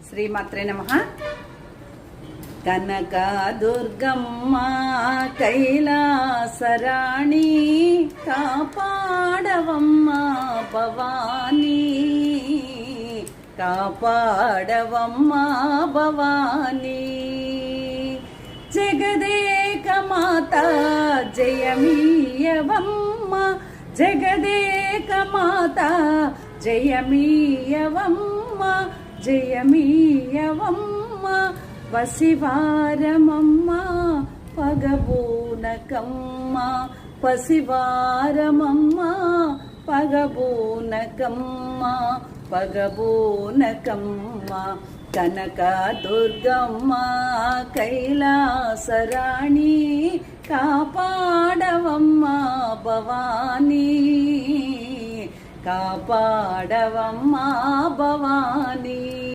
శ్రీమాత్రే నమః. కనక దుర్గమ్మ కైలాసరాణి కాపాడవమ్మ భవానీ, కాపాడవమ్మ భవానీ. జగదేక మాత జయమీయవమ్మ, జగదేక మాత జయమీయవమ్మ, జయమీయవమ్మ. పసివారమమ్మ పగబూనకమ్మ, పసివారమమ్మ పగబూనకమ్మ, పగబూనకమ్మ. కనక దుర్గమ్మ కైలాసరాణి కాపాడవమ్మ భవానీ, కాపాడవమ్మ భవానీ.